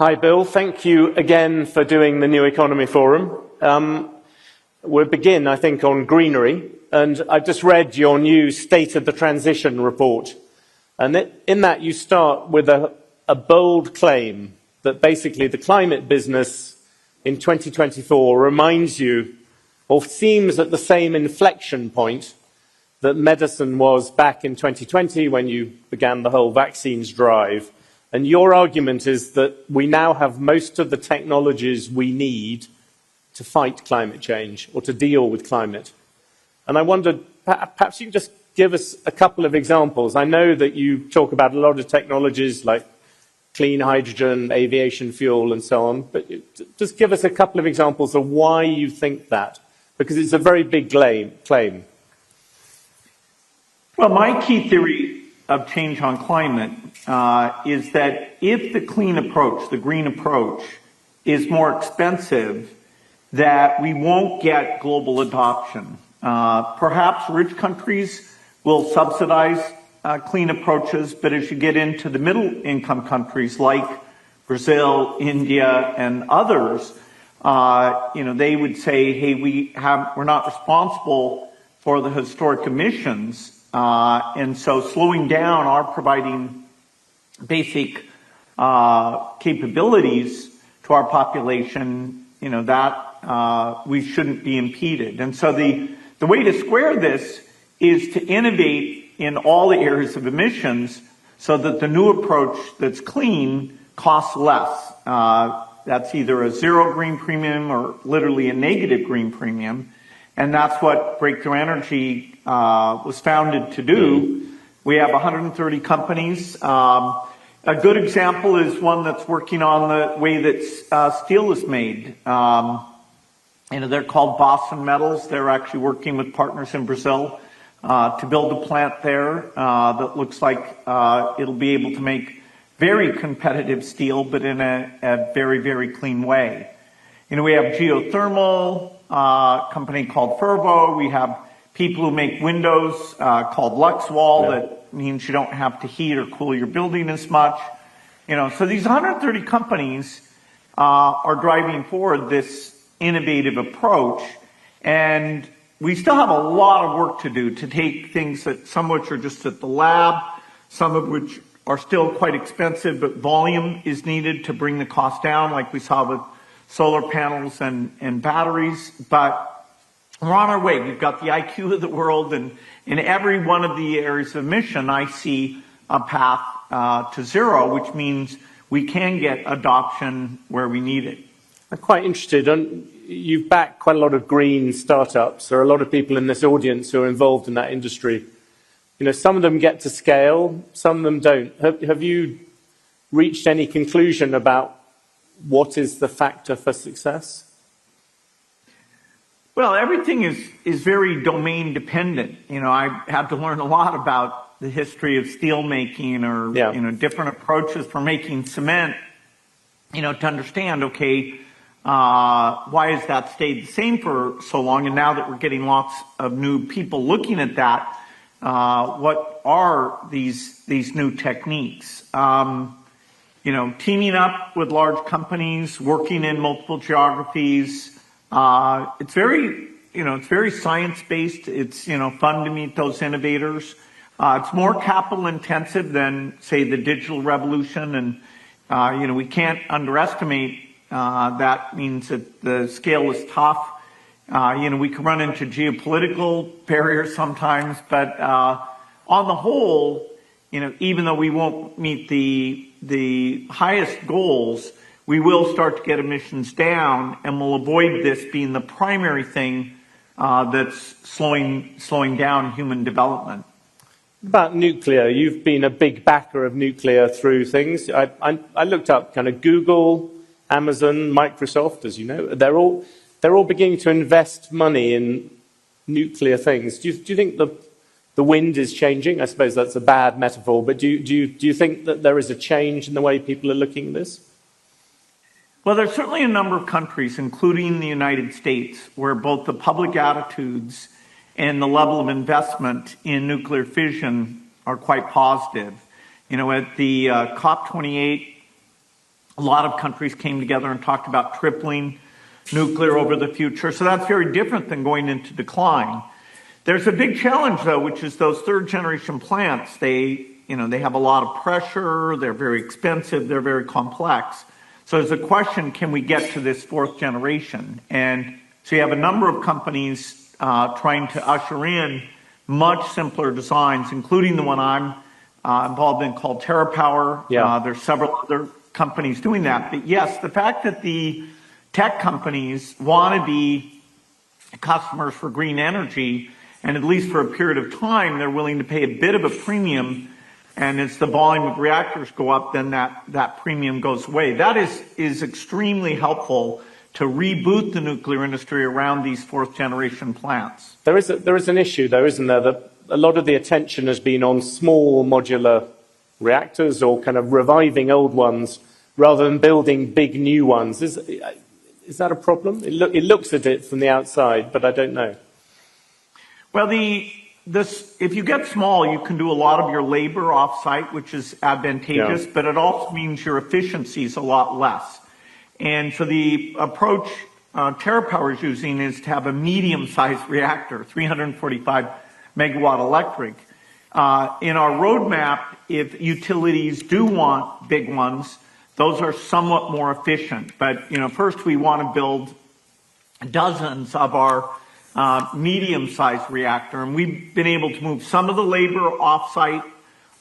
Hi, Bill. Thank you again for doing the New Economy Forum. We'll begin, I think, on greenery. And I've just read your new State of the Transition report. And in that, you start with a bold claim that basically the climate business in 2024 reminds you, or seems at the same inflection point that medicine was back in 2020 when you began the whole vaccines drive. And your argument is that we now have most of the technologies we need to fight climate change or to deal with climate. And I wondered, perhaps you could just give us a couple of examples. I know that you talk about a lot of technologies like clean hydrogen, aviation fuel, and so on, but just give us a couple of examples of why you think that, because it's a very big claim. Well, my key theory of change on climate is that if the clean approach, the green approach, is more expensive, that we won't get global adoption. Perhaps rich countries will subsidize clean approaches, but as you get into the middle-income countries like Brazil, India, and others, they would say, hey, we're not responsible for the historic emissions, and so slowing down our providing basic capabilities to our population, that we shouldn't be impeded. And so the way to square this is to innovate in all the areas of emissions so that the new approach that's clean costs less. That's either a zero green premium or literally a negative green premium. And that's what Breakthrough Energy was founded to do. We have 130 companies. A good example is one that's working on the way that steel is made. They're called Boston Metals. They're actually working with partners in Brazil to build a plant there that looks like it'll be able to make very competitive steel, but in a very, very clean way. We have geothermal, company called Fervo. We have people who make windows called Luxwall. That means you don't have to heat or cool your building as much. So these 130 companies are driving forward this innovative approach, and we still have a lot of work to do to take things that some of which are just at the lab, some of which are still quite expensive, but volume is needed to bring the cost down, like we saw with solar panels and batteries. But we're on our way. We've got the IQ of the world, and in every one of the areas of emission, I see a path to zero, which means we can get adoption where we need it. I'm quite interested, and you've backed quite a lot of green startups. There are a lot of people in this audience who are involved in that industry. Some of them get to scale, some of them don't. Have you reached any conclusion about what is the factor for success? Well, everything is very domain dependent. I had to learn a lot about the history of steel making or, different approaches for making cement, to understand, okay, why has that stayed the same for so long? And now that we're getting lots of new people looking at that, what are these new techniques? Teaming up with large companies, working in multiple geographies. It's very science-based. It's, fun to meet those innovators. It's more capital intensive than, say, the digital revolution. And, we can't underestimate, that means that the scale is tough. We can run into geopolitical barriers sometimes, but, on the whole, even though we won't meet the highest goals, we will start to get emissions down, and we'll avoid this being the primary thing that's slowing down human development. About nuclear, you've been a big backer of nuclear through things. I looked up kind of Google, Amazon, Microsoft, as you know. They're all beginning to invest money in nuclear things. Do you think the wind is changing? I suppose that's a bad metaphor, but do you think that there is a change in the way people are looking at this? Well, there's certainly a number of countries, including the United States, where both the public attitudes and the level of investment in nuclear fission are quite positive. At the COP28 A lot of countries came together and talked about tripling nuclear over the future. So that's very different than going into decline. There's a big challenge, though, which is those third-generation plants. They have a lot of pressure. They're very expensive. They're very complex. So there's a question, can we get to this fourth generation? And so you have a number of companies trying to usher in much simpler designs, including the one I'm involved in called TerraPower. Yeah. There's several other companies doing that. But yes, the fact that the tech companies want to be customers for green energy, and at least for a period of time, they're willing to pay a bit of a premium, and as the volume of reactors go up, then that premium goes away. That is extremely helpful to reboot the nuclear industry around these fourth generation plants. There is an issue, though, isn't there, that a lot of the attention has been on small modular reactors or kind of reviving old ones rather than building big new ones. Is that a problem? It looks at it from the outside, but I don't know. Well, if you get small, you can do a lot of your labor off-site, which is advantageous, but it also means your efficiency is a lot less. And so the approach TerraPower is using is to have a medium-sized reactor, 345 megawatt electric. In our roadmap, if utilities do want big ones, those are somewhat more efficient. But, first we want to build dozens of our medium-sized reactor. And we've been able to move some of the labor off-site,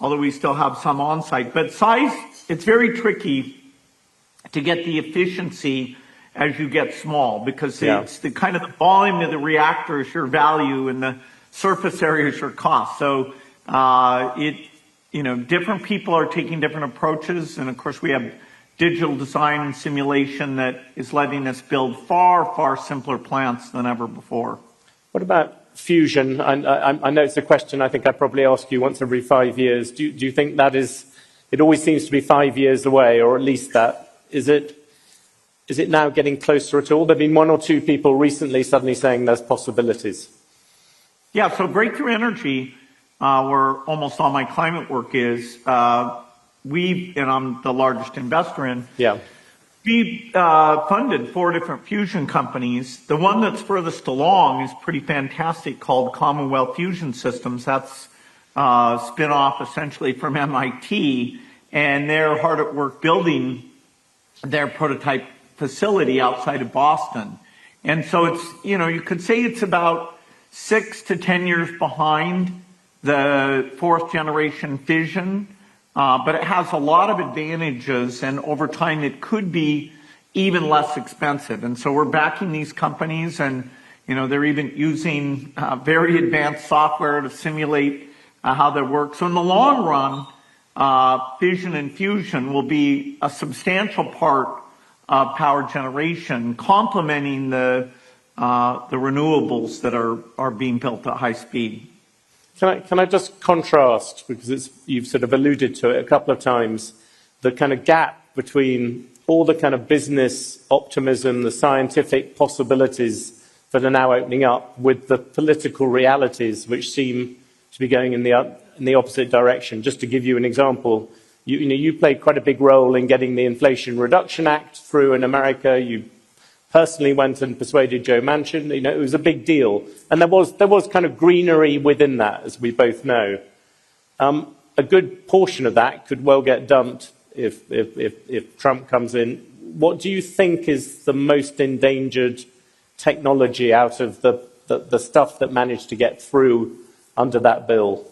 although we still have some on-site. But size, it's very tricky to get the efficiency as you get small, because it's the kind of the volume of the reactor is your value and the surface area is your cost. So, different people are taking different approaches. And of course we have digital design and simulation that is letting us build far, far simpler plants than ever before. What about fusion? I know it's a question I think I probably ask you once every 5 years. Do you think that it always seems to be 5 years away, or at least that? Is it now getting closer at all? There have been one or two people recently suddenly saying there's possibilities. Yeah, so breakthrough energy, where almost all my climate work is, and I'm the largest investor in, we funded 4 different fusion companies. The one that's furthest along is pretty fantastic, called Commonwealth Fusion Systems. That's a spin-off essentially from MIT, and they're hard at work building their prototype facility outside of Boston. And so it's, you could say it's about 6 to 10 years behind the fourth generation fission, but it has a lot of advantages, and over time it could be even less expensive. And so we're backing these companies, and they're even using very advanced software to simulate how they work. So in the long run, fission and fusion will be a substantial part of power generation, complementing the renewables that are being built at high speed. Can I just contrast, because you've sort of alluded to it a couple of times, the kind of gap between all the kind of business optimism, the scientific possibilities that are now opening up, with the political realities which seem to be going in the opposite direction. Just to give you an example, you played quite a big role in getting the Inflation Reduction Act through in America. You personally went and persuaded Joe Manchin. It was a big deal, and there was kind of greenery within that, as we both know. A good portion of that could well get dumped if Trump comes in. What do you think is the most endangered technology out of the stuff that managed to get through under that bill?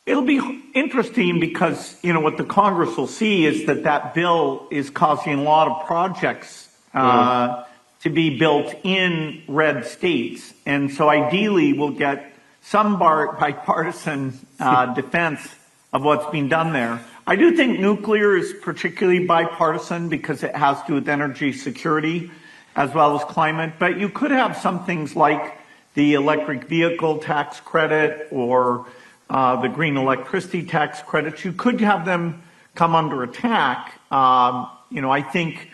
It'll be interesting because, what the Congress will see is that bill is causing a lot of projects to be built in red states. And so ideally we'll get some bipartisan defense of what's being done there. I do think nuclear is particularly bipartisan because it has to do with energy security as well as climate. But you could have some things like the electric vehicle tax credit or the green electricity tax credits. You could have them come under attack. I think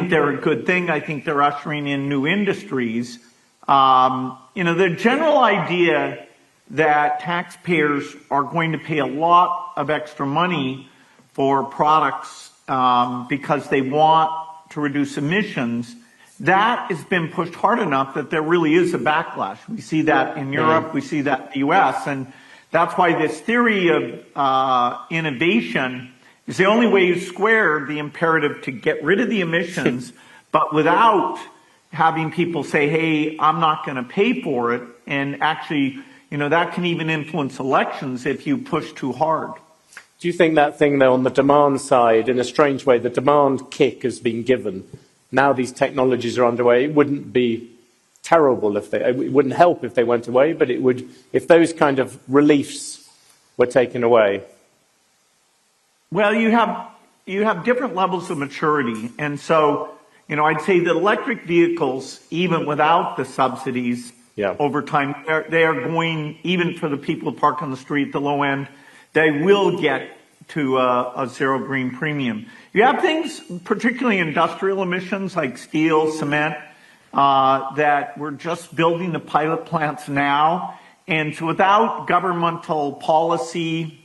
they're a good thing. I think they're ushering in new industries. The general idea that taxpayers are going to pay a lot of extra money for products because they want to reduce emissions, that has been pushed hard enough that there really is a backlash. We see that in Europe, we see that in the US, and that's why this theory of innovation is the only way you square the imperative to get rid of the emissions, but without having people say, hey, I'm not going to pay for it, and actually, that can even influence elections if you push too hard. Do you think that thing, though, on the demand side, in a strange way, the demand kick has been given? Now these technologies are underway. It wouldn't be terrible it wouldn't help if they went away, but it would, if those kind of reliefs were taken away. Well, you have different levels of maturity, and so, I'd say that electric vehicles, even without the subsidies, over time, they are going, even for the people who park on the street, the low end, they will get to a zero green premium. You have things, particularly industrial emissions like steel, cement, that we're just building the pilot plants now. And so without governmental policy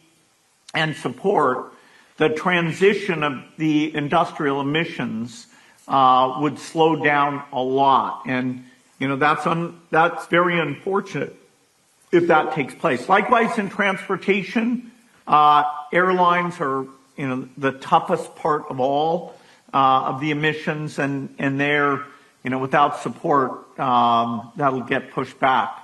and support, the transition of the industrial emissions would slow down a lot. And, that's very unfortunate if that takes place. Likewise, in transportation, airlines are, the toughest part of all of the emissions, and they're, without support, that'll get pushed back.